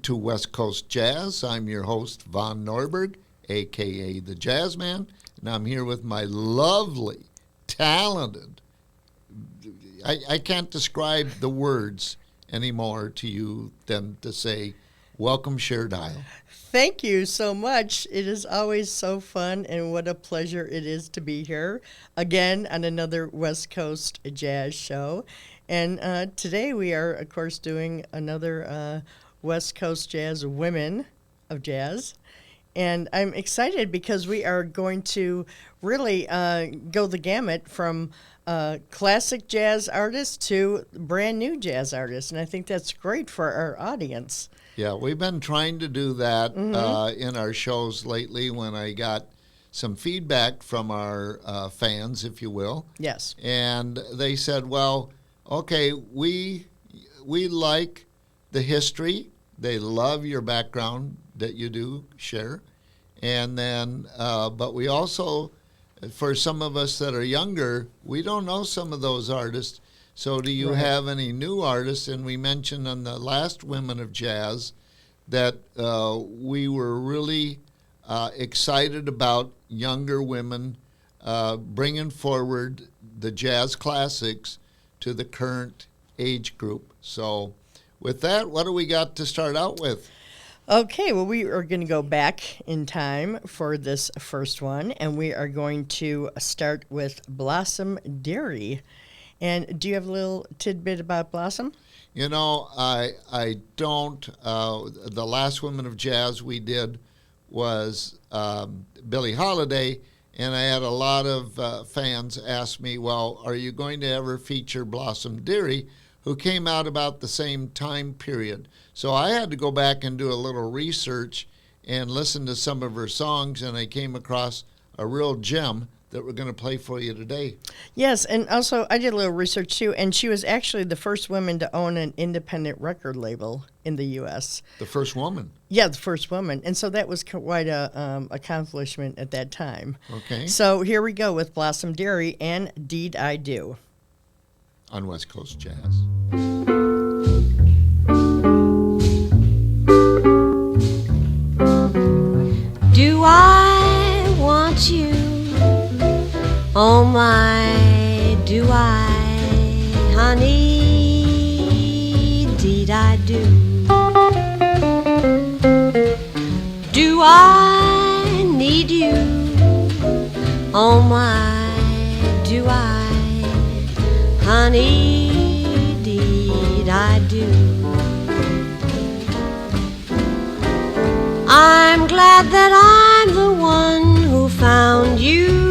to West Coast Jazz. I'm your host, Von Norberg, a.k.a. the Jazz Man, and I'm here with my lovely, talented, I can't describe the words anymore to you than to say, welcome, Cher Dial. Thank you so much. It is always so fun, and what a pleasure it is to be here again on another West Coast Jazz show. And today we are, of course, doing another West Coast Jazz Women of Jazz. And I'm excited because we are going to really go the gamut from classic jazz artists to brand new jazz artists. And I think that's great for our audience. Yeah, we've been trying to do that in our shows lately when I got some feedback from our fans, if you will. Yes. And they said, well, okay, we like the history. They love your background that you do share. And then, but we also, for some of us that are younger, we don't know some of those artists. So do you have any new artists? And we mentioned on the last Women of Jazz that we were really excited about younger women bringing forward the jazz classics to the current age group. So with that, what do we got to start out with? Okay, well, we are going to go back in time for this first one, and we are going to start with Blossom Dearie. And do you have a little tidbit about Blossom? You know, I don't. The last Women of Jazz we did was Billie Holiday, and I had a lot of fans ask me, well, are you going to ever feature Blossom Dearie, who came out about the same time period? So I had to go back and do a little research and listen to some of her songs, and I came across a real gem that we're going to play for you today. Yes, and also I did a little research too, and she was actually the first woman to own an independent record label in the U.S. The first woman? Yeah, the first woman, and so that was quite a accomplishment at that time. Okay. So here we go with Blossom Dearie and Deed I Do. On West Coast Jazz. Do I want you? Oh my, do I, honey, deed I do. Do I need you? Oh my, do I, honey, deed I do. I'm glad that I'm the one who found you.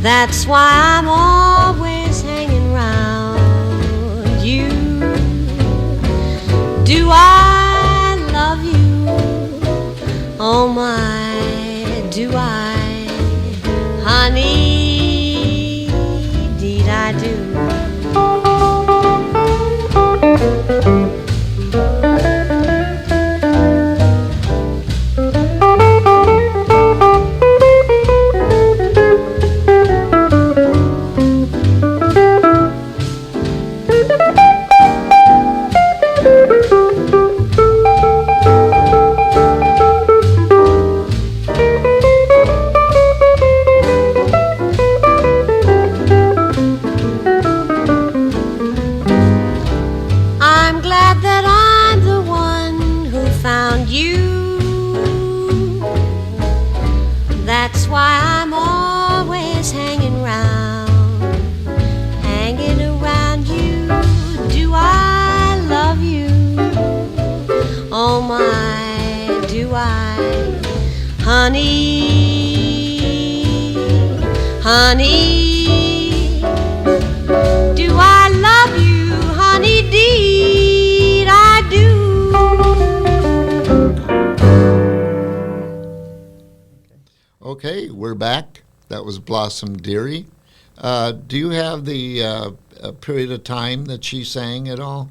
That's why I'm always hanging round you. Do I love you? Oh my, do I, honey, deed I do. That's why I'm always hanging around you. Do I love you? Oh my, do I, honey, honey, do I love you, honey, deed I do. Okay, we're back. That was Blossom Dearie. Do you have the period of time that she sang at all?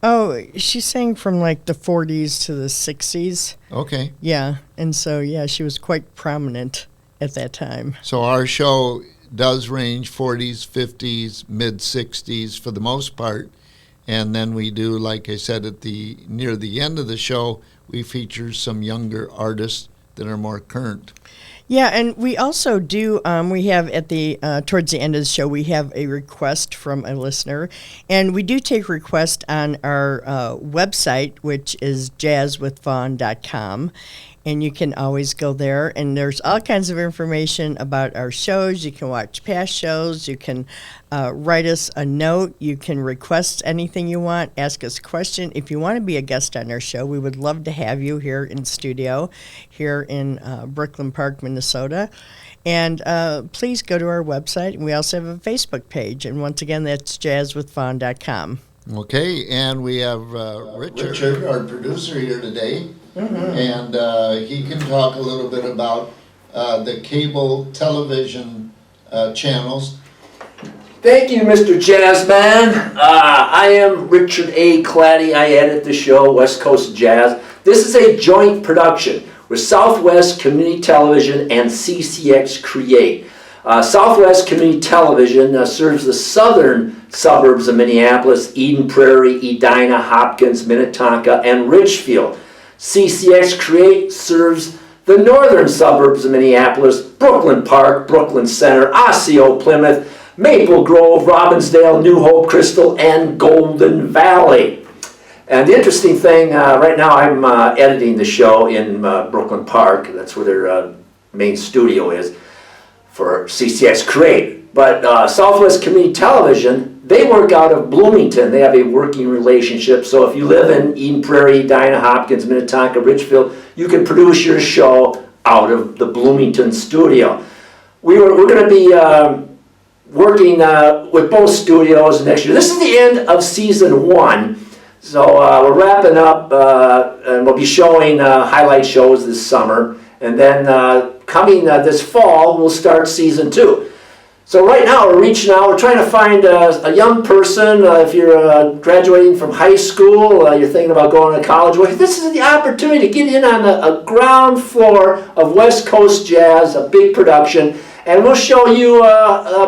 Oh, she sang from like the 40s to the 60s. Okay. Yeah, and so, yeah, she was quite prominent at that time. So our show does range 40s, 50s, mid-60s for the most part. And then we do, like I said, near the end of the show, we feature some younger artists that are more current. Yeah, and we also do. We have at the towards the end of the show, we have a request from a listener, and we do take requests on our website, which is jazzwithvaughn.com. And you can always go there, and there's all kinds of information about our shows. You can watch past shows. You can write us a note. You can request anything you want, ask us a question. If you want to be a guest on our show, we would love to have you here in studio, here in Brooklyn Park, Minnesota. And please go to our website. And we also have a Facebook page. And once again, that's jazzwithvaughn.com. Okay, and we have Richard, our producer, here today. Mm-hmm. And he can talk a little bit about the cable television channels. Thank you, Mr. Jazzman. I am Richard A. Claddy. I edit the show, West Coast Jazz. This is a joint production with Southwest Community Television and CCX Create. Southwest Community Television serves the southern suburbs of Minneapolis, Eden Prairie, Edina, Hopkins, Minnetonka, and Ridgefield. CCX Create serves the northern suburbs of Minneapolis, Brooklyn Park, Brooklyn Center, Osseo, Plymouth, Maple Grove, Robbinsdale, New Hope, Crystal, and Golden Valley. And the interesting thing, right now I'm editing the show in Brooklyn Park. That's where their main studio is for CCX Create. But Southwest Community Television, they work out of Bloomington. They have a working relationship. So if you live in Eden Prairie, Edina, Hopkins, Minnetonka, Ridgefield, you can produce your show out of the Bloomington studio. We're going to be working with both studios next year. This is the end of season 1. So we're wrapping up, and we'll be showing highlight shows this summer. And then coming this fall, we'll start season 2. So right now we're reaching out, we're trying to find a young person. If you're graduating from high school, you're thinking about going to college, well, this is the opportunity to get in on a ground floor of West Coast Jazz, a big production. And we'll show you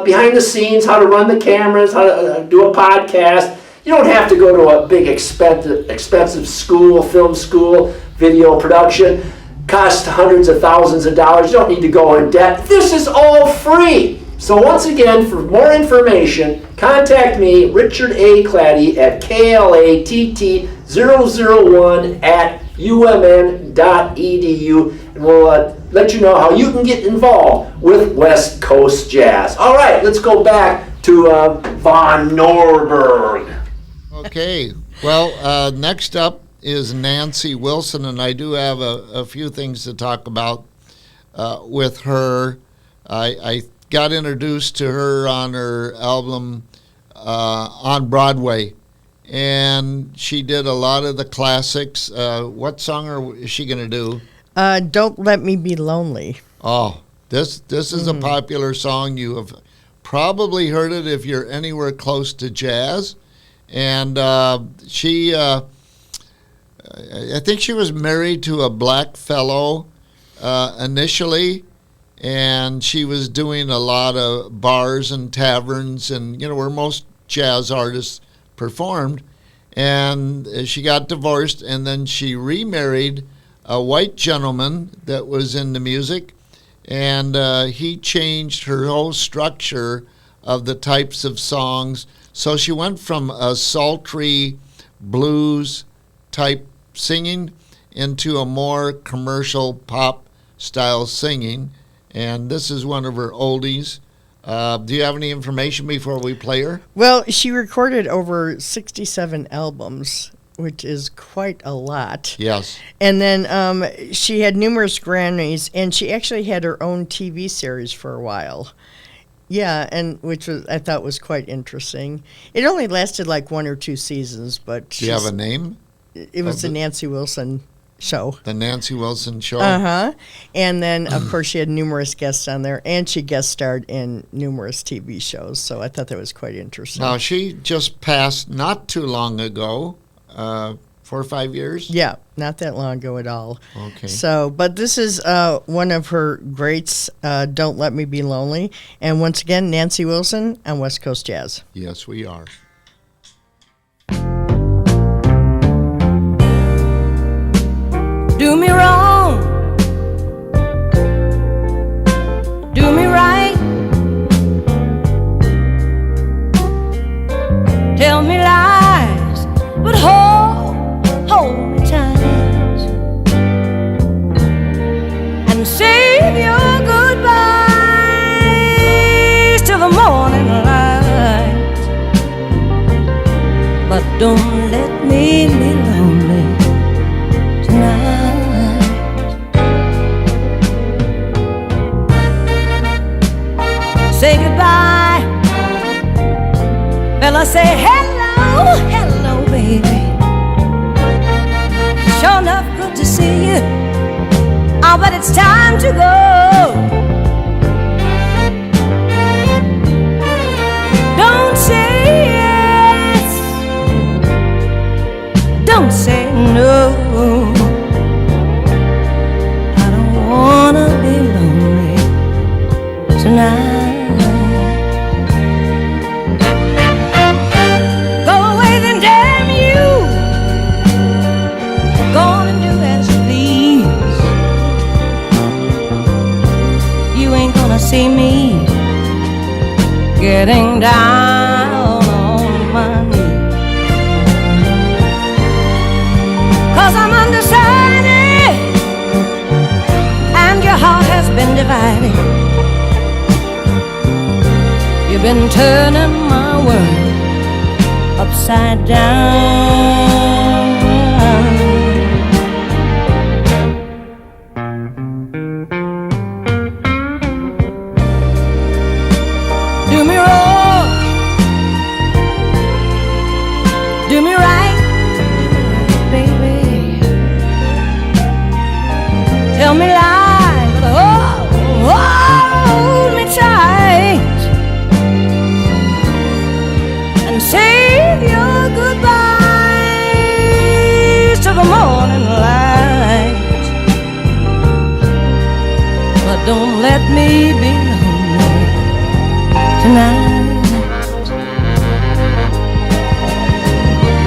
behind the scenes how to run the cameras, how to do a podcast. You don't have to go to a big expensive school, film school, video production. Costs hundreds of thousands of dollars. You don't need to go in debt. This is all free. So once again, for more information, contact me, Richard A. Claddy, at klatt001@umn.edu, and we'll let you know how you can get involved with West Coast Jazz. All right, let's go back to Von Norberg. Okay, well, next up is Nancy Wilson, and I do have a few things to talk about with her. I got introduced to her on her album on Broadway, and she did a lot of the classics. What song is she going to do? Don't Let Me Be Lonely. Oh, this is a popular song. You have probably heard it if you're anywhere close to jazz. And she, I think she was married to a black fellow initially, and she was doing a lot of bars and taverns and, where most jazz artists performed. And she got divorced, and then she remarried a white gentleman that was into music, and he changed her whole structure of the types of songs. So she went from a sultry blues type singing into a more commercial pop style singing. And this is one of her oldies. Do you have any information before we play her? Well, she recorded over 67 albums, which is quite a lot. Yes. And then she had numerous Grammys, and she actually had her own TV series for a while. Yeah, and which I thought was quite interesting. It only lasted like 1 or 2 seasons, but do you have a name? It was the Nancy Wilson Show. The Nancy Wilson Show. And then of course she had numerous guests on there, and she guest starred in numerous TV shows. So I thought that was quite interesting. Now she just passed not too long ago. 4 or 5 years? Yeah, not that long ago at all. Okay. So, but this is one of her greats, Don't Let Me Be Lonely. And once again, Nancy Wilson on West Coast Jazz. Yes, we are. Don't let me be lonely tonight. Say goodbye, fella, say hello, hello, baby. Sure enough, good to see you. Oh, but it's time to go. Don't say yes, don't say no. I don't wanna be lonely tonight. Go away then, damn you. Go on and do as you please. You ain't gonna see me getting down on my knees, 'cause I'm undecided and your heart has been divided. You've been turning my world upside down. Do me wrong, do me right, baby. Tell me lies, but hold me tight, and save your goodbyes to the morning light. But don't let me be lonely tonight.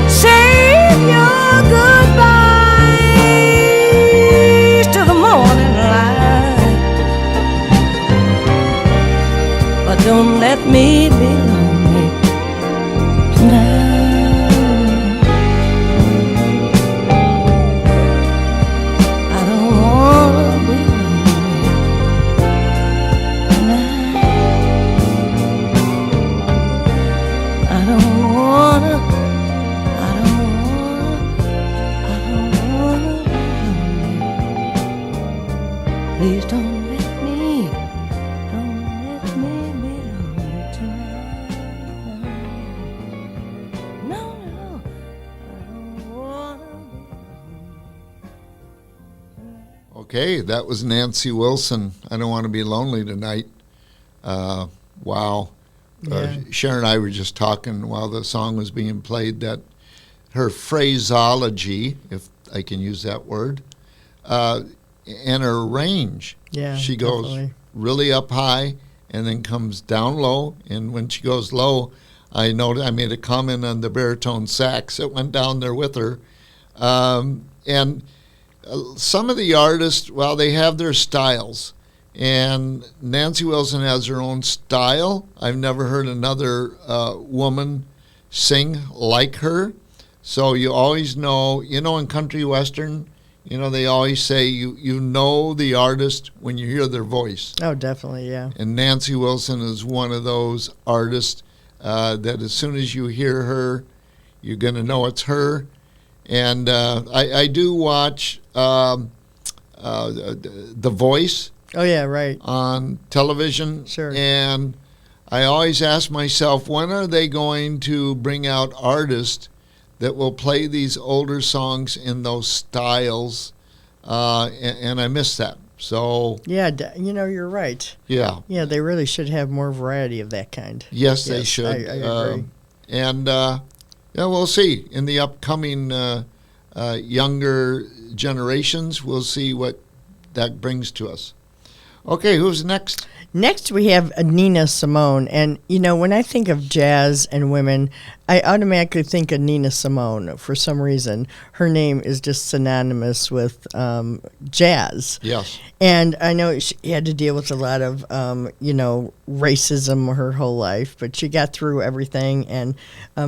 Save your goodbyes to the morning light, but don't let me be lonely tonight. I don't wanna be lonely tonight. I don't wanna be lonely. Please don't let me be lonely tonight. No, I don't wanna be lonely. Okay, that was Nancy Wilson. I don't want to be lonely tonight. Wow. Yeah. Sharon and I were just talking while the song was being played that her phraseology, if I can use that word, and her range. Yeah, She goes definitely. really up high and then comes down low. And when she goes low, I made a comment on the baritone sax that went down there with her. And some of the artists, well, they have their styles. And Nancy Wilson has her own style. I've never heard another woman sing like her. So you always know, in country western, they always say you know the artist when you hear their voice. Oh, definitely, yeah. And Nancy Wilson is one of those artists that as soon as you hear her, you're going to know it's her. And I do watch The Voice Oh, yeah, right. on television. Sure. And I always ask myself, when are they going to bring out artists that will play these older songs in those styles? And I miss that. So, Yeah, you're right. yeah. Yeah, they really should have more variety of that kind. Yes, they should. I agree. And we'll see. In the upcoming younger generations, we'll see what that brings to us. Okay, who's next? Next, we have Nina Simone. And, when I think of jazz and women, I automatically think of Nina Simone for some reason. Her name is just synonymous with jazz. Yes. And I know she had to deal with a lot of, racism her whole life, but she got through everything. And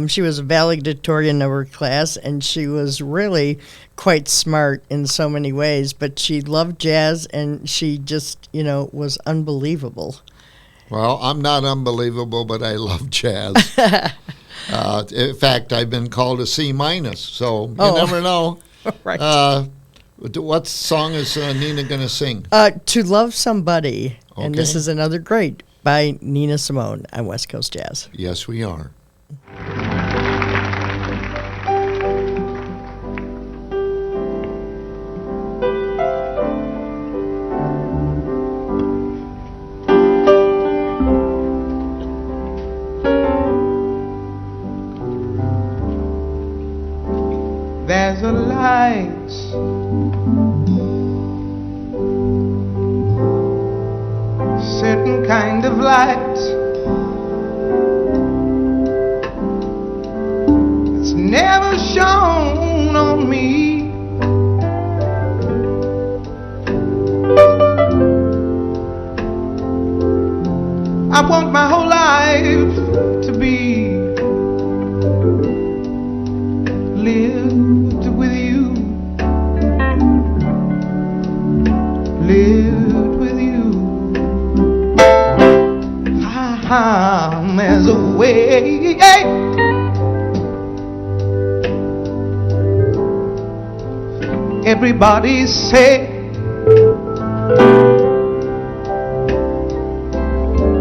she was a valedictorian of her class, and she was really quite smart in so many ways. But she loved jazz, and she just, was unbelievable. Well, I'm not unbelievable, but I love jazz. In fact, I've been called a C minus, so you Oh. never know. Right. What song is Nina going to sing? To Love Somebody. And this Okay. is another great by Nina Simone on West Coast Jazz. Yes, we are. There's a light certain kind of light it's never shone on me. I want my whole life to be lived with you, lived with you. There's a way. Everybody say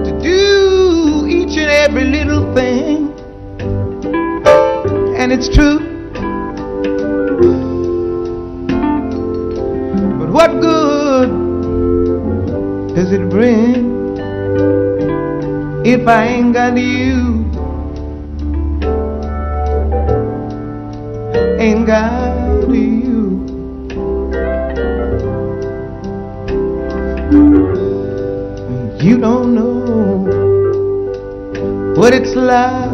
to do each and every little thing, and it's true. But what good does it bring if I ain't got you? Ain't got you. You don't know what it's like,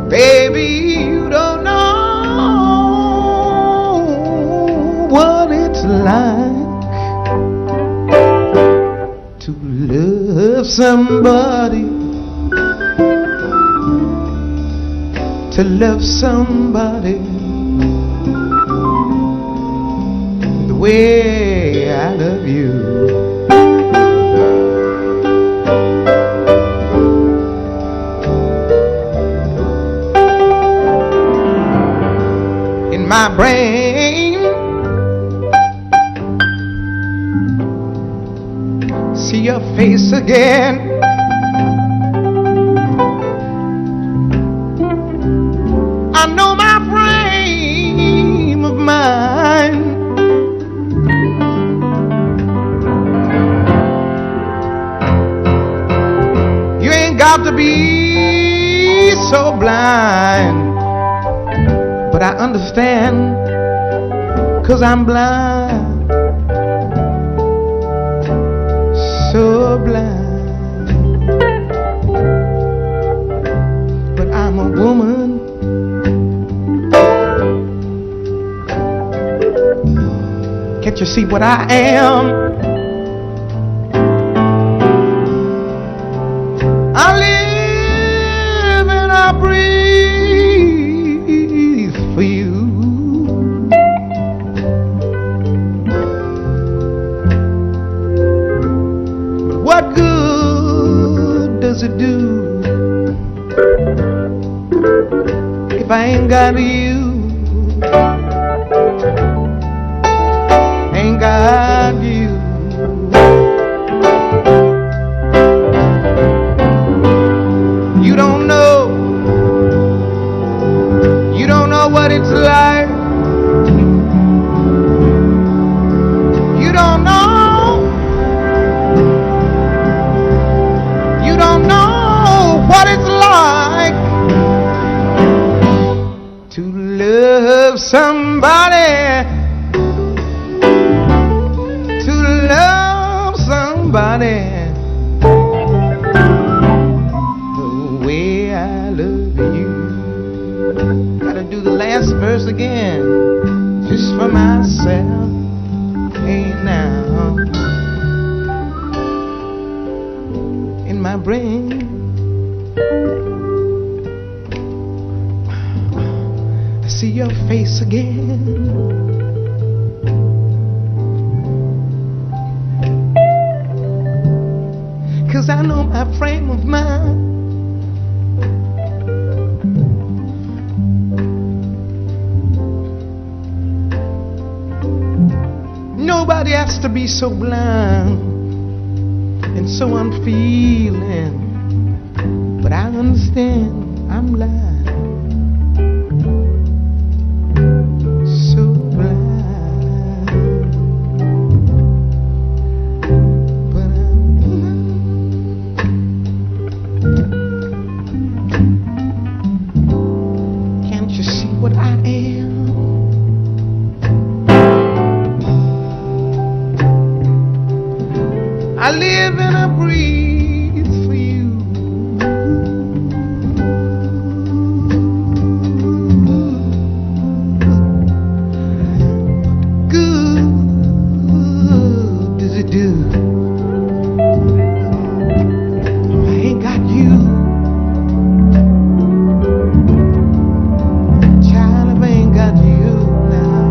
baby. You don't know what it's like to love somebody, to love somebody the way I love you. In my brain, see your face again. I know my frame of mind. You ain't got to be so blind, but I understand, 'cause I'm blind, so blind. But I'm a woman, can't you see what I am? I live and I breathe for you. But what good does it do if I ain't got you? Ain't got you. You don't know what it's like. You don't know what it's like to love somebody, to love somebody the way I love you. Gotta do the last verse again, just for myself. Hey now, in my brain, I see your face again. 'Cause 'cause I know my frame of mind. Nobody has to be so blind and so unfeeling, but I understand I'm blind, so blind, but I'm blind. Can't you see what I am? I live and I breathe for you. What good does it do? I ain't got you. Child, if I ain't got you now.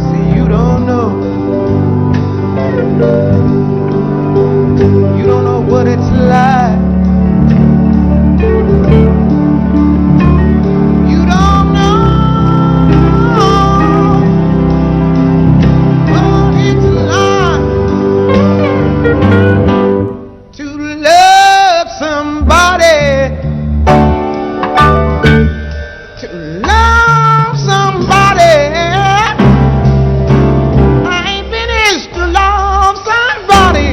See, you don't know. You don't know what it's like. You don't know what it's like to love somebody. To love somebody. I ain't finished to love somebody.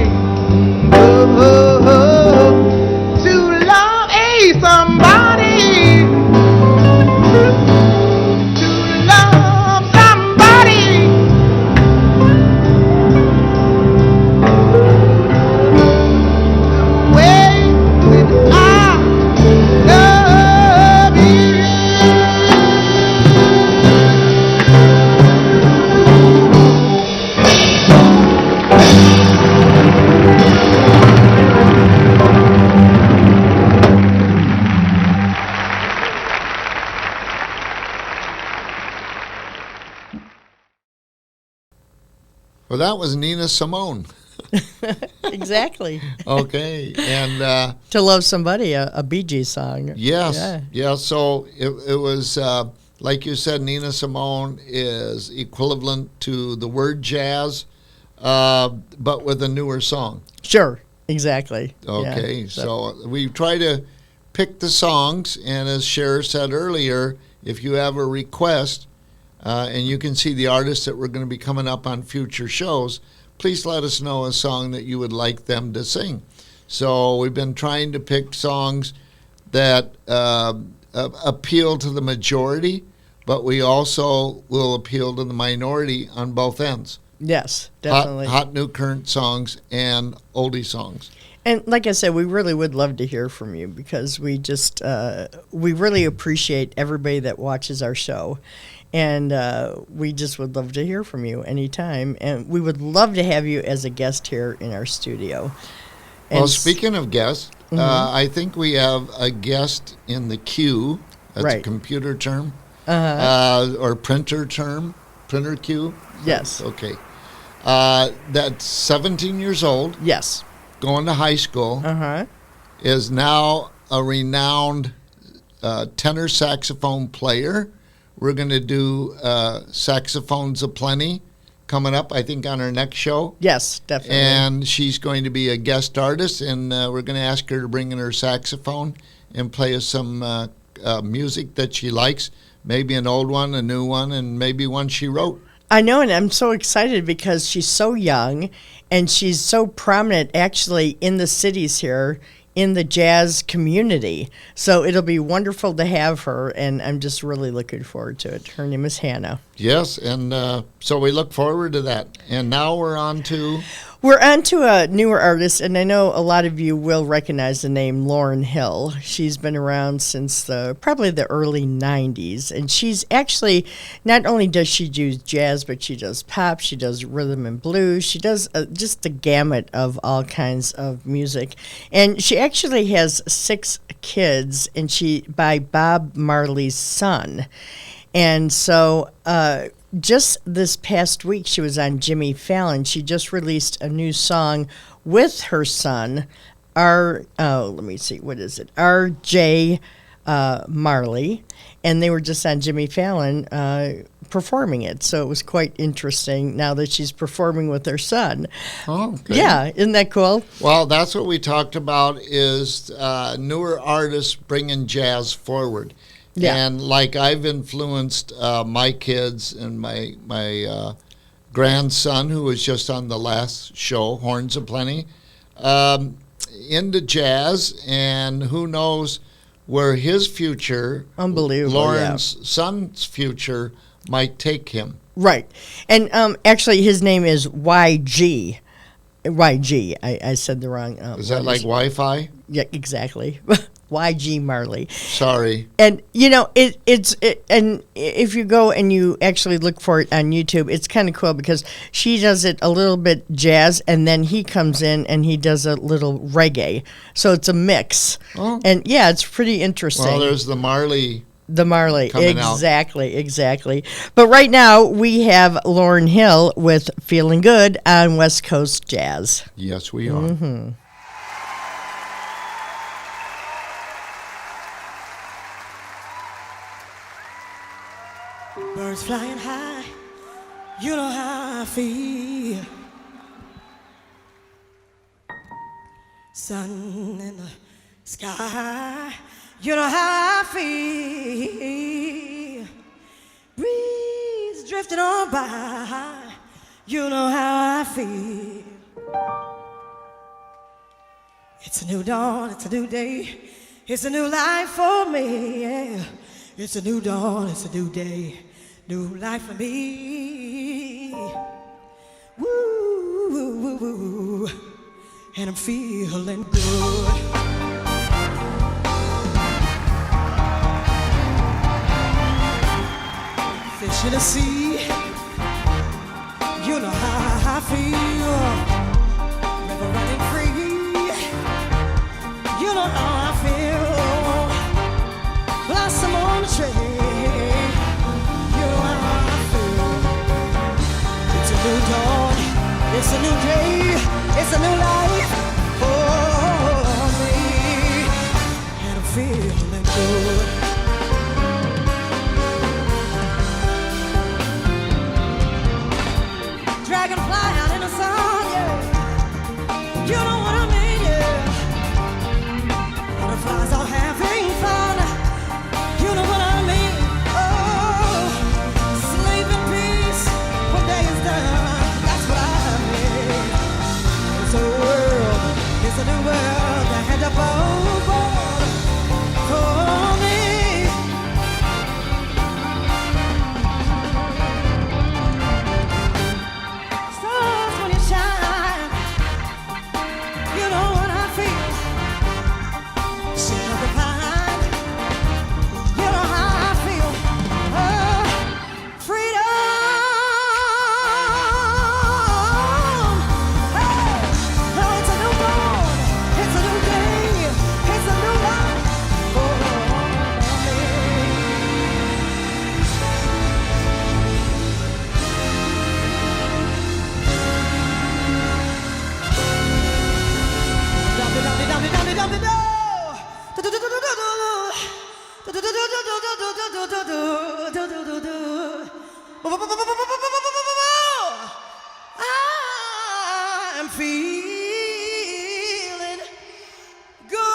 To love somebody. To love somebody. The way that I love you. Well, that was Nina Simone. Exactly. Okay, and To Love Somebody, a Bee Gees song. yes, yeah. So it was like you said, Nina Simone is equivalent to the word jazz, but with a newer song. Sure, exactly. Okay, Yeah, so we try to pick the songs, and as Cher said earlier, if you have a request, and you can see the artists that we're going to be coming up on future shows, please let us know a song that you would like them to sing. So we've been trying to pick songs that appeal to the majority, but we also will appeal to the minority on both ends. yes, definitely. Hot new current songs and oldie songs. And like I said, we really would love to hear from you because we just we really appreciate everybody that watches our show, and we just would love to hear from you anytime. And we would love to have you as a guest here in our studio. And Well, speaking of guests, I think we have a guest in the queue. That's a Right. computer term uh or printer term, printer queue. yes, Okay. That's 17 years old, yes, going to high school, is now a renowned tenor saxophone player. We're going to do Saxophones Aplenty coming up, I think, on our next show. yes, definitely. And she's going to be a guest artist, and we're going to ask her to bring in her saxophone and play us some music that she likes, maybe an old one, a new one, and maybe one she wrote. I know, and I'm so excited because she's so young and she's so prominent actually in the cities here in the jazz community. So it'll be wonderful to have her, and I'm just really looking forward to it. Her name is Hannah. Yes, and so we look forward to that. And now we're on to... We're on to a newer artist, and I know a lot of you will recognize the name Lauryn Hill. She's been around since probably the early 90s, and she's actually, not only does she do jazz, but she does pop, she does rhythm and blues, she does just the gamut of all kinds of music. And she actually has 6 kids, and by Bob Marley's son. And so just this past week, she was on Jimmy Fallon. She just released a new song with her son, let me see, what is it? R.J. Marley. And they were just on Jimmy Fallon performing it. So it was quite interesting now that she's performing with her son. Oh, okay. Yeah, isn't that cool? Well, that's what we talked about is newer artists bringing jazz forward. Yeah. And like I've influenced my kids and my grandson, who was just on the last show, Horns of Plenty, into jazz, and who knows where his future, Unbelievable, Lauren's son's future, might take him. Right. And actually, his name is YG. YG. I said the wrong. Is that like Wi-Fi? Yeah, exactly. YG Marley. Sorry. And you know and if you go and you actually look for it on YouTube, it's kind of cool because she does it a little bit jazz, and then he comes in and he does a little reggae. So it's a mix. Oh. And yeah, it's pretty interesting. Well, there's the Marley. Coming out. exactly. But right now we have Lauryn Hill with "Feeling Good" on West Coast Jazz. Yes, we are. Mm-hmm. Birds flying high, you know how I feel. Sun in the sky, you know how I feel. Breeze drifting on by, you know how I feel. It's a new dawn, it's a new day, it's a new life for me, yeah. It's a new dawn, it's a new day, new life for me. Woo, woo, woo, woo. And I'm feeling good. Fish in the sea, you know how I feel. River running free, you know how I feel. Blossom on the tree, you know how I feel. It's a new dawn, it's a new day, it's a new life for me, and I'm feeling good. Dragonfly out in the sun, yeah. You know what I mean, yeah. Butterflies are having fun. You know what I mean. Oh, sleep in peace when day is done. That's what I mean. It's a world, it's a new world that had to board for me. Stars when you shine, you know what I feel. Shade of the pine, you know how I feel. Oh, freedom. Hey, oh, it's a new dawn, it's a new day, it's a new life for me. I'm feeling good.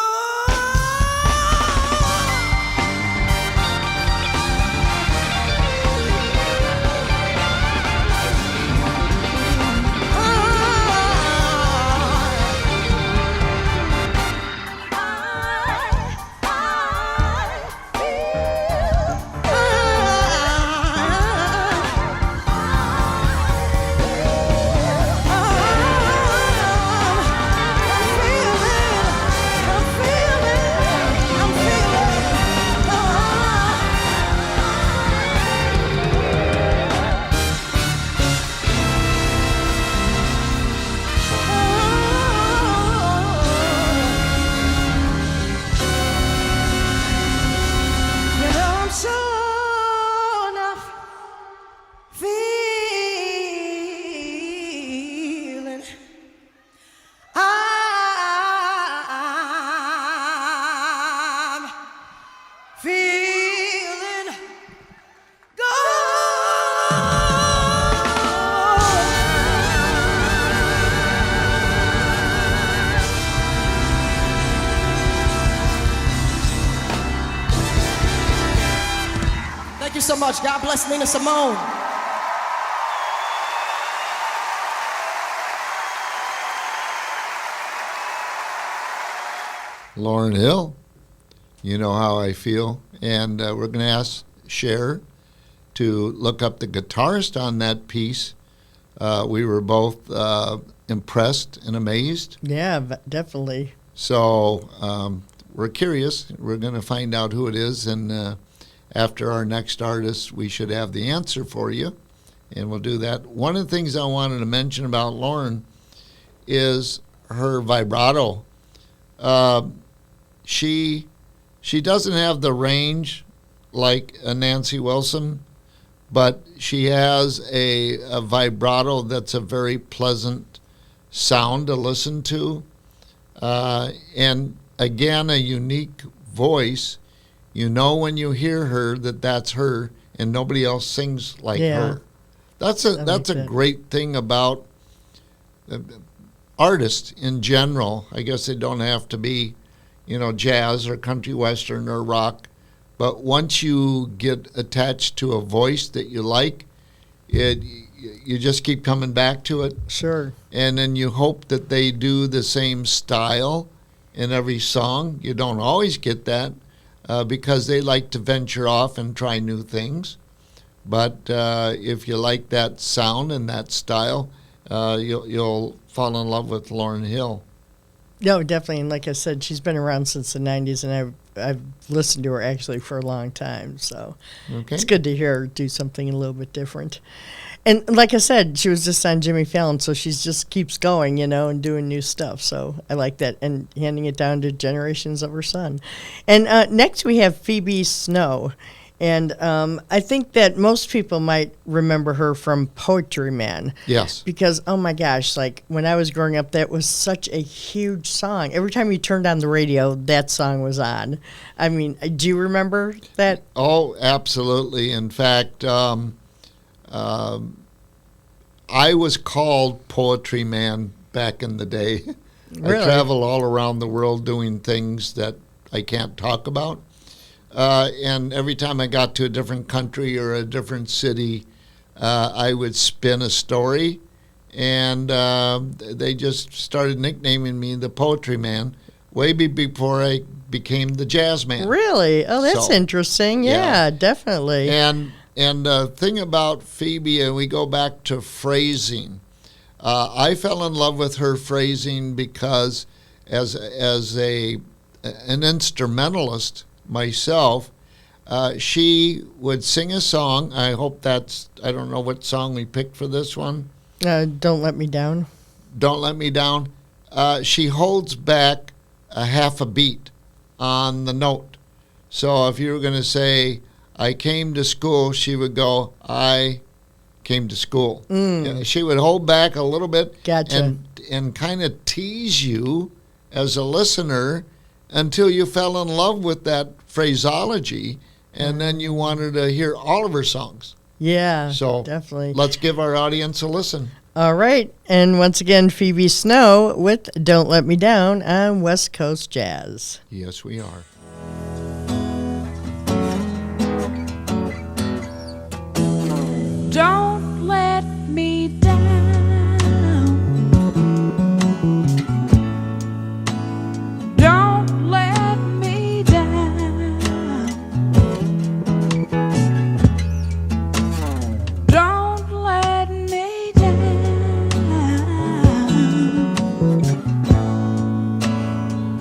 Thank you so much. God bless Nina Simone. Lauryn Hill, you know how I feel. And we're going to ask Cher to look up the guitarist on that piece. We were both impressed and amazed. Yeah, definitely. So we're curious. We're going to find out who it is. And after our next artist, we should have the answer for you. And we'll do that. One of the things I wanted to mention about Lauryn is her vibrato. She doesn't have the range like a Nancy Wilson, but she has a vibrato that's a very pleasant sound to listen to. And again, a unique voice. You know when you hear her that that's her, and nobody else sings like her. That's a great thing about artists in general. I guess they don't have to be, jazz or country western or rock, but once you get attached to a voice that you like, you just keep coming back to it. Sure. And then you hope that they do the same style in every song. You don't always get that because they like to venture off and try new things. But if you like that sound and that style, you'll fall in love with Lauryn Hill. No, definitely. And like I said, she's been around since the 90s, and I've listened to her actually for a long time. So It's good to hear her do something a little bit different. And like I said, she was just on Jimmy Fallon, so she just keeps going, and doing new stuff. So I like that, and handing it down to generations of her son. And next we have Phoebe Snow. And I think that most people might remember her from Poetry Man. Yes. Because, oh my gosh, like when I was growing up, that was such a huge song. Every time you turned on the radio, that song was on. I mean, do you remember that? Oh, absolutely. In fact, I was called Poetry Man back in the day. Really? I traveled all around the world doing things that I can't talk about. And every time I got to a different country or a different city, I would spin a story, and they just started nicknaming me the Poetry Man way before I became the Jazz Man. Really? Oh, that's So, interesting. Yeah, definitely. And the thing about Phoebe, and we go back to phrasing, I fell in love with her phrasing because as an instrumentalist myself, she would sing a song. I don't know what song we picked for this one. Don't Let Me Down. Don't Let Me Down. She holds back a half a beat on the note. So if you were going to say, I came to school, she would go, I came to school. She would hold back a little bit. Gotcha. And kind of tease you as a listener until you fell in love with that phraseology, and then you wanted to hear all of her songs. Yeah, So definitely. let's give our audience a listen. All right. And once again, Phoebe Snow with Don't Let Me Down on West Coast Jazz. Yes, we are. Don't let me down. Don't let me down. Don't let me down.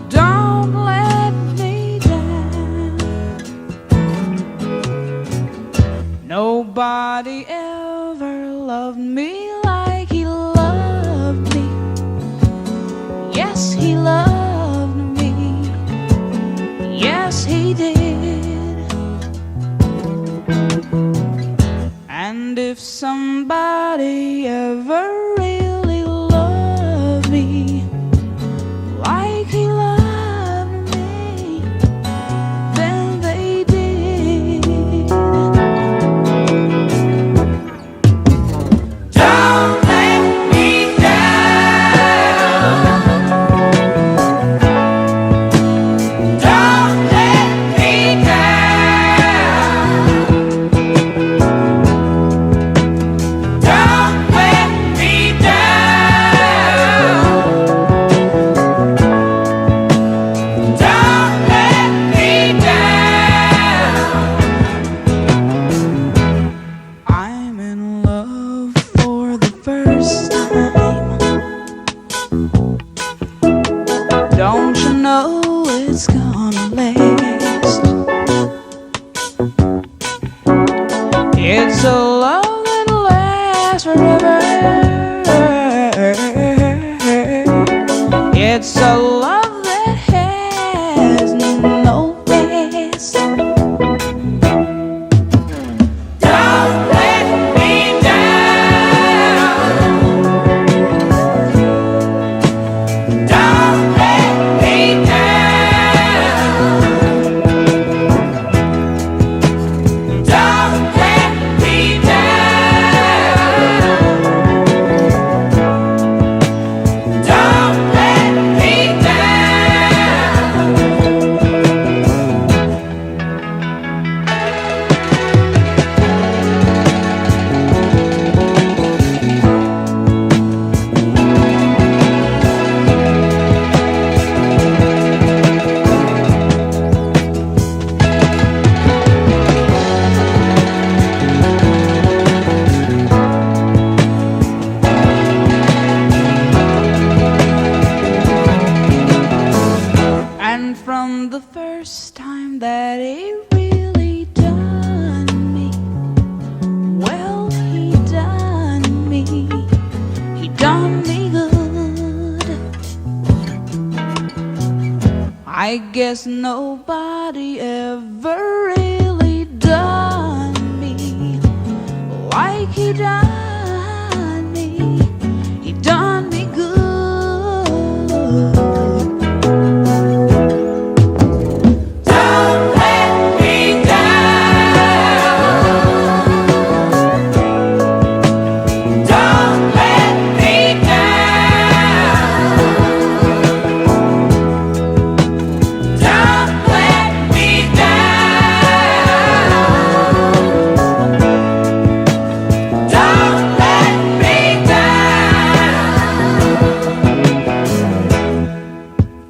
Don't let me down. Nobody ever loved me like he loved me. Yes, he loved me. Yes, he did. And if somebody ever really loved me like he loved me, then they did. Don't let me down. Don't let me down. I guess nobody ever really done me like he done me. He done me good. Don't let me down. Don't let me down. Don't let me down. Don't let me down. Don't let me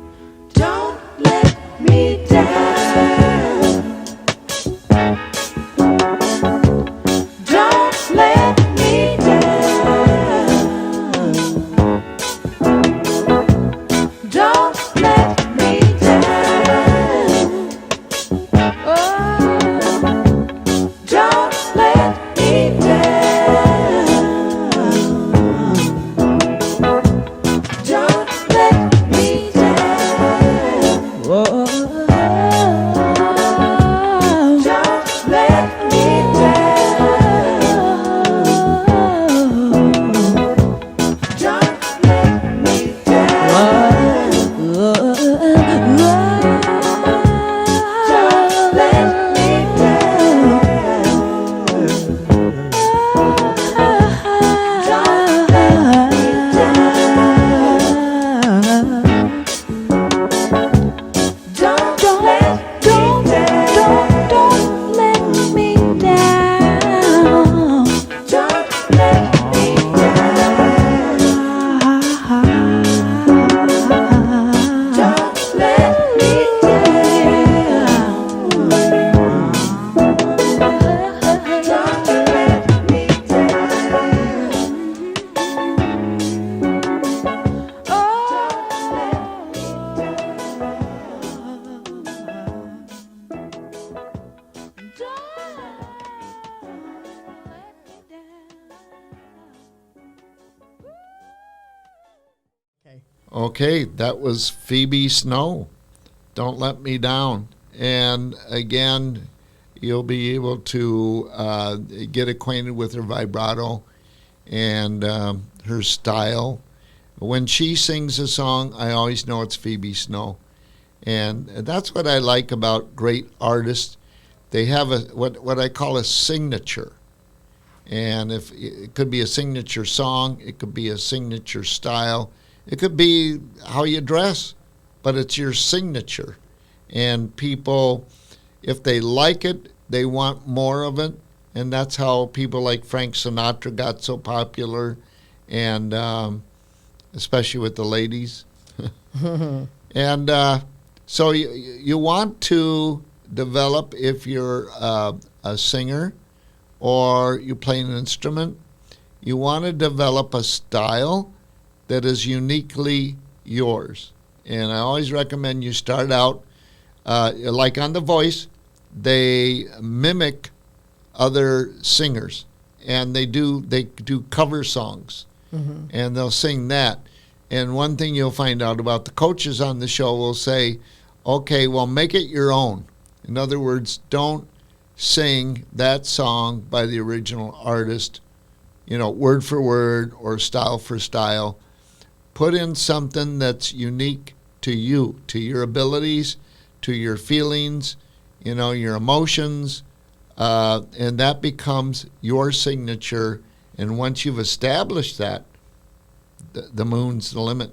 down. Don't let me down. Don't let me down. Oh, don't let me down. Don't let me down. Oh, don't let me down. Don't let me down. Don't let me Okay, that was Phoebe Snow. Don't Let Me Down. And again, you'll be able to get acquainted with her vibrato and her style. When she sings a song, I always know it's Phoebe Snow. And that's what I like about great artists. They have a what I call a signature. And if it could be a signature song, it could be a signature style, it could be how you dress, but it's your signature. And people, if they like it, they want more of it. And that's how people like Frank Sinatra got so popular, and especially with the ladies. And so you want to develop, if you're a singer or you play an instrument, you want to develop a style that is uniquely yours. And I always recommend you start out, like on The Voice, they mimic other singers, and they do cover songs, and they'll sing that. And one thing you'll find out about the coaches on the show will say, okay, well, make it your own. In other words, don't sing that song by the original artist, word for word or style for style. Put in something that's unique to you, to your abilities, to your feelings, your emotions, and that becomes your signature. And once you've established that, the moon's the limit.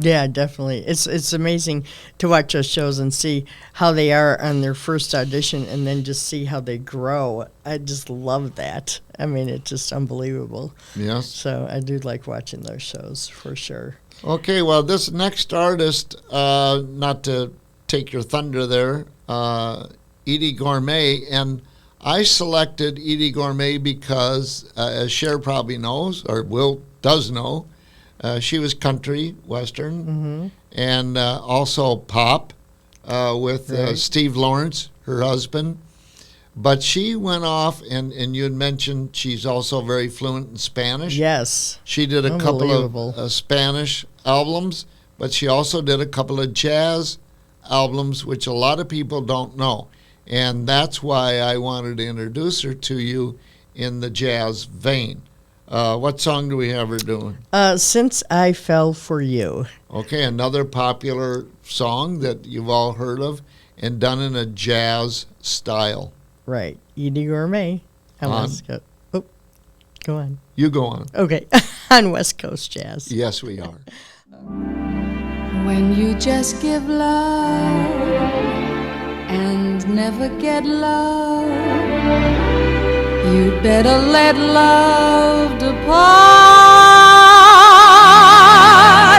Yeah, definitely. It's amazing to watch those shows and see how they are on their first audition, and then just see how they grow. I just love that. I mean, it's just unbelievable. Yes. So I do like watching those shows for sure. Okay, well, this next artist, not to take your thunder there, Edie Gourmet, and I selected Edie Gourmet because, as Cher probably knows, or does know, she was country, western, and also pop with Steve Lawrence, her husband. But she went off, and you had mentioned she's also very fluent in Spanish. Yes. She did a couple Unbelievable. of Spanish albums, but she also did a couple of jazz albums, which a lot of people don't know. And that's why I wanted to introduce her to you in the jazz vein. What song do we have her doing? Since I Fell for You. Okay, another popular song that you've all heard of and done in a jazz style. Right. Edie Gourmet. On On? West Coast. Oh, go on. You go on. Okay. On West Coast Jazz. Yes, we are. When you just give love and never get love, you'd better let love depart.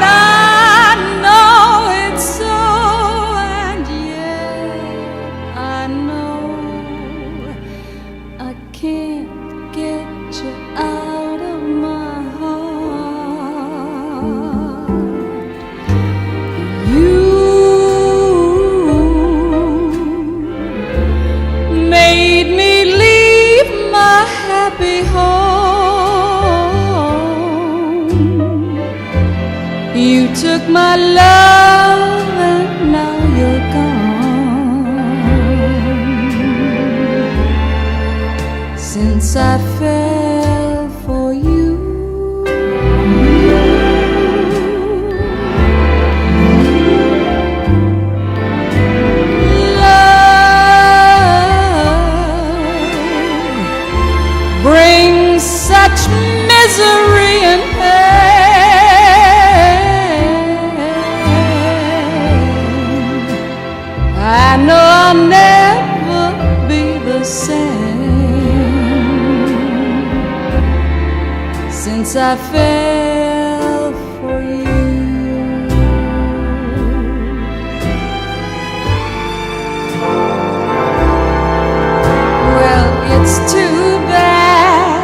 I know it's so, and yet I know I can't get you out of my heart. You made me leave my happy home. You took my love and now you're gone. Since I fell for you, brings such misery and pain. I know I'll never be the same since I fell for you. Well, it's too bad,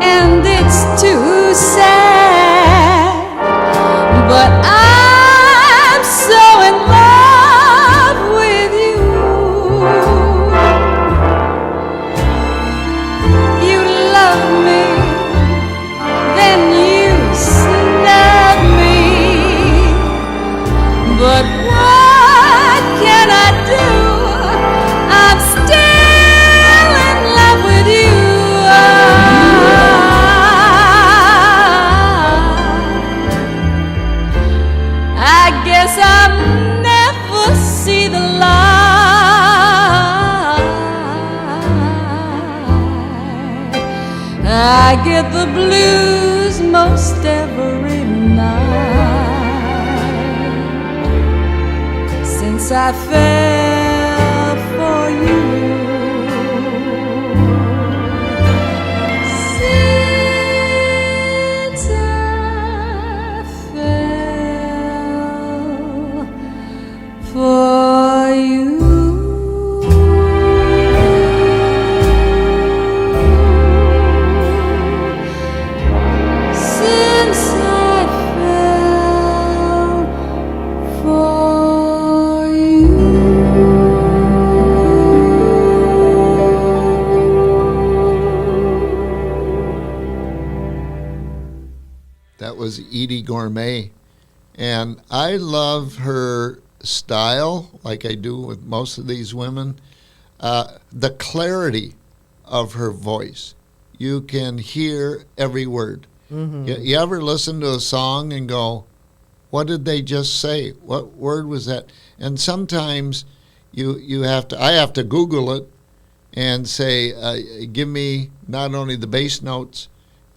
and it's too sad, but I'm so in love with you. You love me, then you snub me, but what can I do? I'm still in love with you. I guess I'll never see the light. I get the blues most every night since I fell for you. Since I fell for you. Since I fell for you. That was Edie Gourmet. And I love her style, like I do with most of these women. The clarity of her voice. You can hear every word. You ever listen to a song and go, what did they just say? What word was that? And sometimes you have to, I have to Google it and say, give me not only the bass notes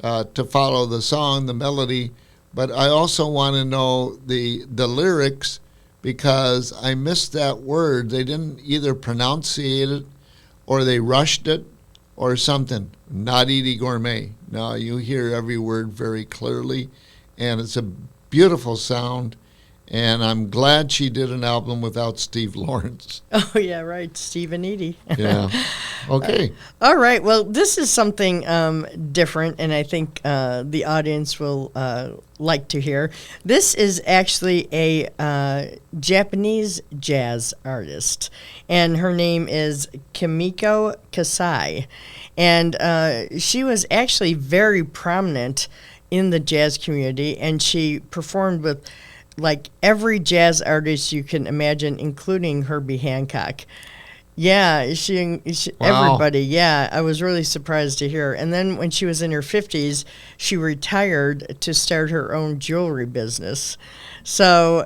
to follow the song, the melody, but I also want to know the lyrics because I missed that word. They didn't either pronunciate it or they rushed it or something. Not Edie Gourmet. No, you hear every word very clearly, and it's a beautiful sound. And I'm glad she did an album without Steve Lawrence. Oh, yeah, right. Steve and Edie. Yeah. Okay. All right. Well, this is something different, and I think the audience will like to hear. This is actually a Japanese jazz artist, and her name is Kimiko Kasai. And she was actually very prominent in the jazz community, and she performed with like every jazz artist you can imagine, including Herbie Hancock. Yeah, she Wow. everybody. Yeah, I was really surprised to hear. And then when she was in her 50s, she retired to start her own jewelry business. So,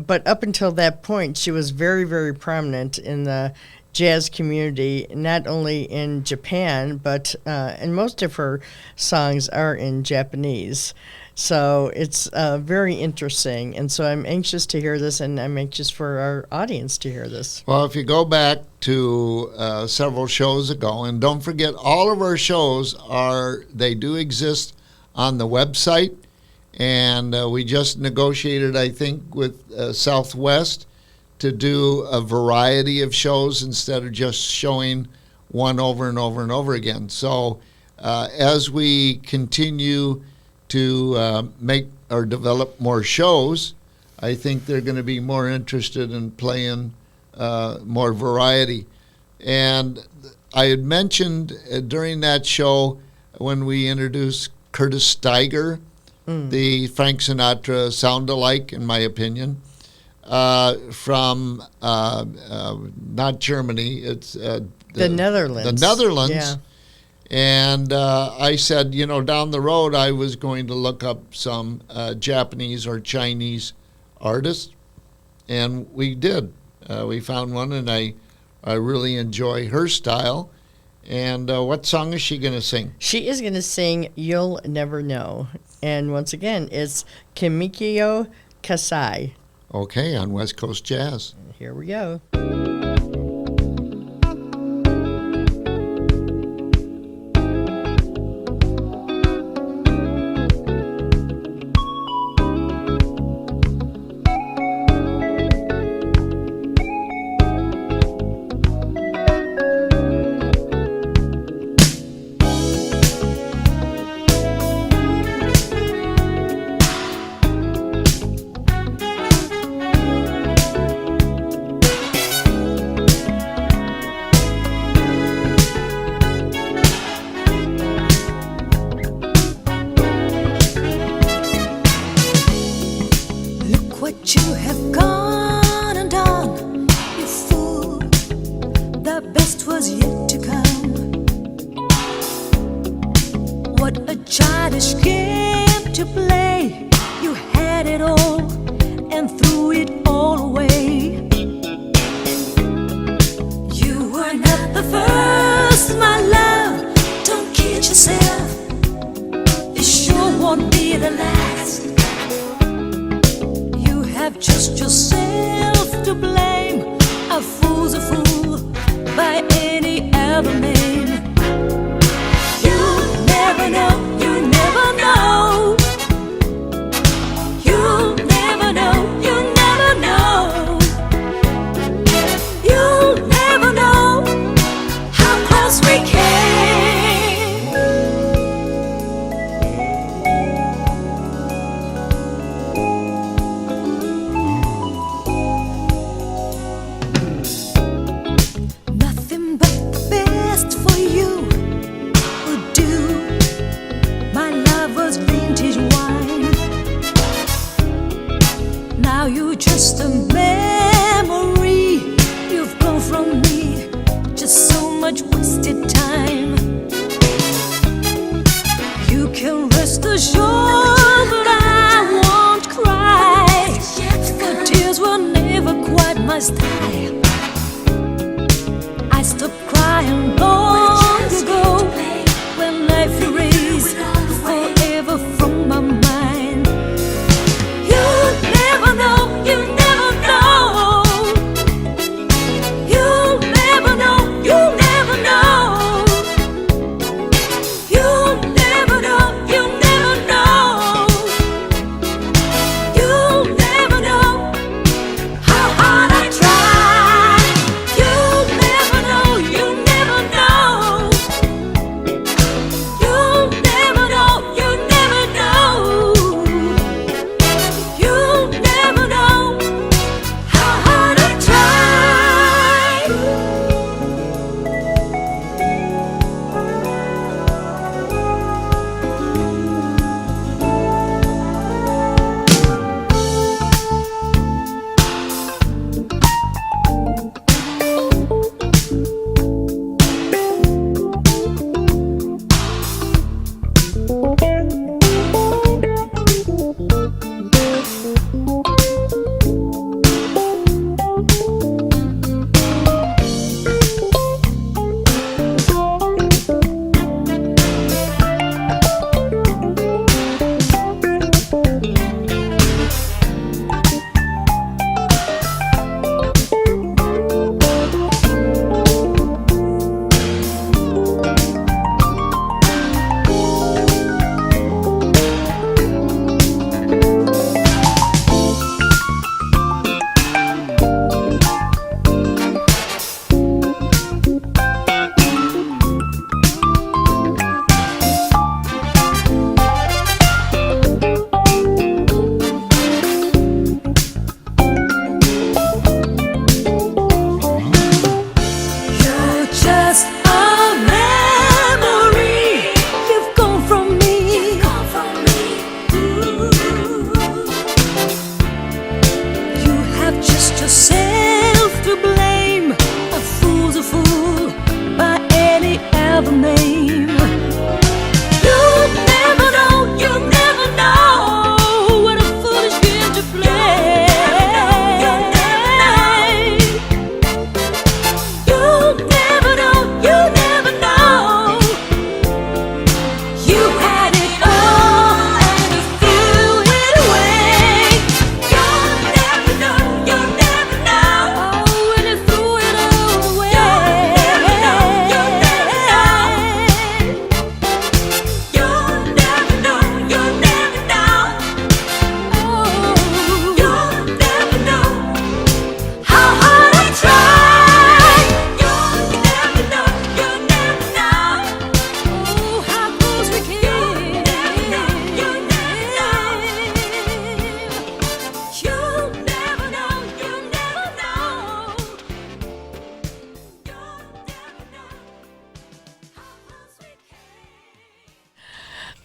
but up until that point, she was very, very prominent in the jazz community, not only in Japan, but and most of her songs are in Japanese. So it's very interesting. And so I'm anxious to hear this, and I'm anxious for our audience to hear this. Well, if you go back to several shows ago, and don't forget, all of our shows they do exist on the website, and we just negotiated, I think, with Southwest to do a variety of shows instead of just showing one over and over and over again. So as we continue to make or develop more shows, I think they're going to be more interested in playing more variety. And I had mentioned during that show when we introduced Curtis Steiger, the Frank Sinatra sound-alike, in my opinion, from not Germany, it's The Netherlands. The Netherlands. Yeah. And I said, down the road, I was going to look up some Japanese or Chinese artists, and we did. We found one, and I really enjoy her style. And what song is she going to sing? She is going to sing You'll Never Know. And once again, it's Kimikyo Kasai. Okay, on West Coast Jazz. Here we go. Look what you have gone and done, you fool. The best was yet to come. What a childish game to play. You had it all and threw it all away. You were not the first, my love. Don't kid yourself. It sure won't be the last. You have just yourself to blame. A fool's a fool by any other name. You'll never know, you never know. You'll never know, you never know. You'll never know how close we came. Nothing but the best for you would do. My love was vintage wine. Now you're just a memory. You've gone from me, just so much wasted time. You can rest assured that I won't cry, for tears were never quite my style. I stopped crying long ago when life erased forever from my mind. You'll never know, you never know. You'll never know, you never know. You'll never know, you never know. You'll never know how hard I try. You'll never know, you never know.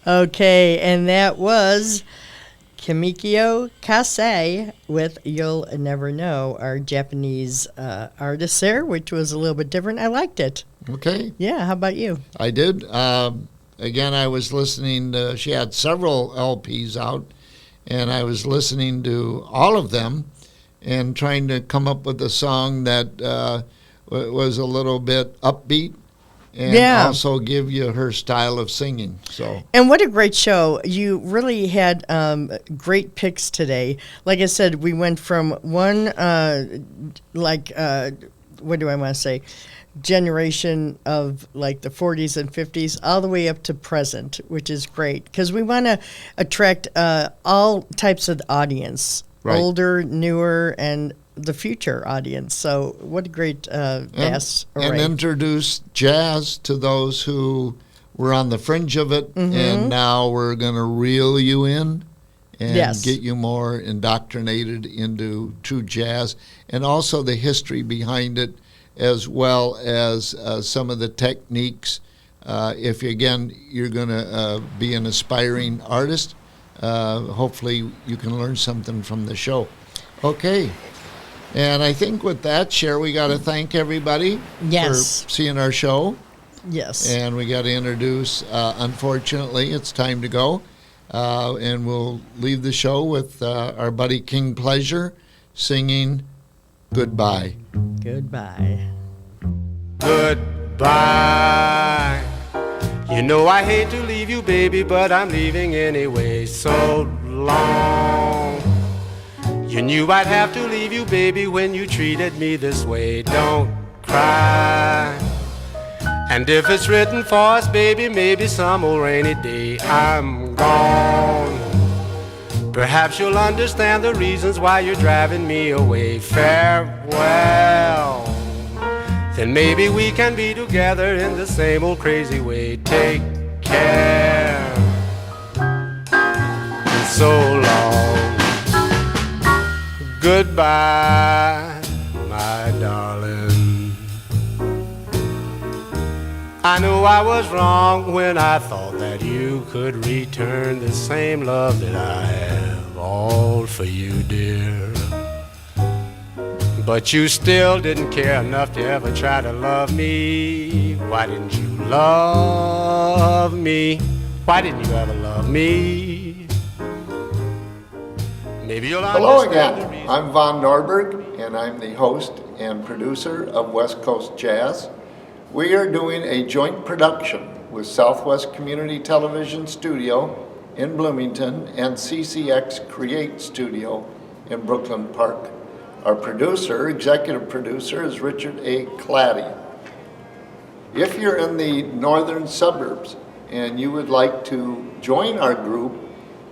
Okay, and that was Kimikio Kasei with You'll Never Know, our Japanese artist there, which was a little bit different. I liked it. Okay, Yeah, how about you? I did. Again, I was listening to, she had several LPs out, and I was listening to all of them and trying to come up with a song that was a little bit upbeat and Yeah. also give you her style of singing. So And what a great show. You really had great picks today. Like I said, we went from one, what do I want to say? Generation of like the 40s and 50s all the way up to present, which is great because we want to attract all types of audience, Right. older, newer, and the future audience. So what a great vast and array. introduce jazz to those who were on the fringe of it, and now we're going to reel you in and Yes. get you more indoctrinated into true jazz, and also the history behind it, as well as some of the techniques. If you're going to be an aspiring artist, hopefully you can learn something from the show. Okay. And I think with that, Cher, we got to thank everybody Yes. for seeing our show. Yes. And we got to introduce, unfortunately, it's time to go. And we'll leave the show with our buddy King Pleasure singing Goodbye. Goodbye. Goodbye. You know I hate to leave you, baby, but I'm leaving anyway. So long. You knew I'd have to leave you, baby, when you treated me this way. Don't cry. And if it's written for us, baby, maybe some old rainy day I'm gone. Perhaps you'll understand the reasons why you're driving me away. Farewell. Then maybe we can be together in the same old crazy way. Take care. So long. Goodbye, my darling. I know I was wrong when I thought that you could return the same love that I have, all for you, dear. But you still didn't care enough to ever try to love me. Why didn't you love me? Why didn't you ever love me? Maybe you'll Hello understand the again. reason. I'm Von Norberg, and I'm the host and producer of West Coast Jazz. We are doing a joint production with Southwest Community Television Studio in Bloomington and CCX Create Studio in Brooklyn Park. Our executive producer, is Richard A. Claddy. If you're in the northern suburbs and you would like to join our group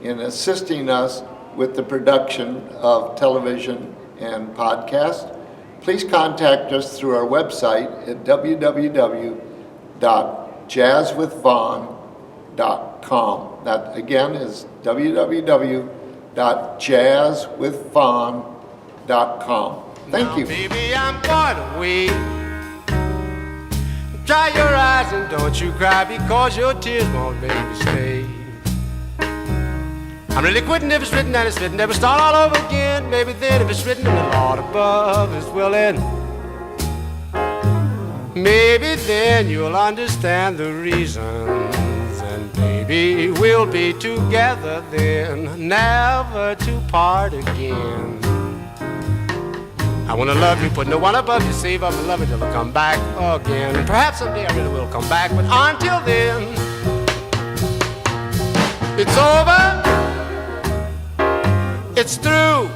in assisting us with the production of television and podcast, please contact us through our website at www.jazzwithvon.com. That again is www.jazzwithvon.com. Thank you. Now, baby, I'm going away. Dry your eyes and don't you cry, because your tears won't make me stay. I'm really quitting if it's written and it's written. Never start all over again. Maybe then if it's written and the Lord above is willing, maybe then you'll understand the reasons. And baby, we'll be together then, never to part again. I wanna love you, put no one above you, save up and love you till I come back again. And perhaps someday I really will come back, but until then, it's over, it's through.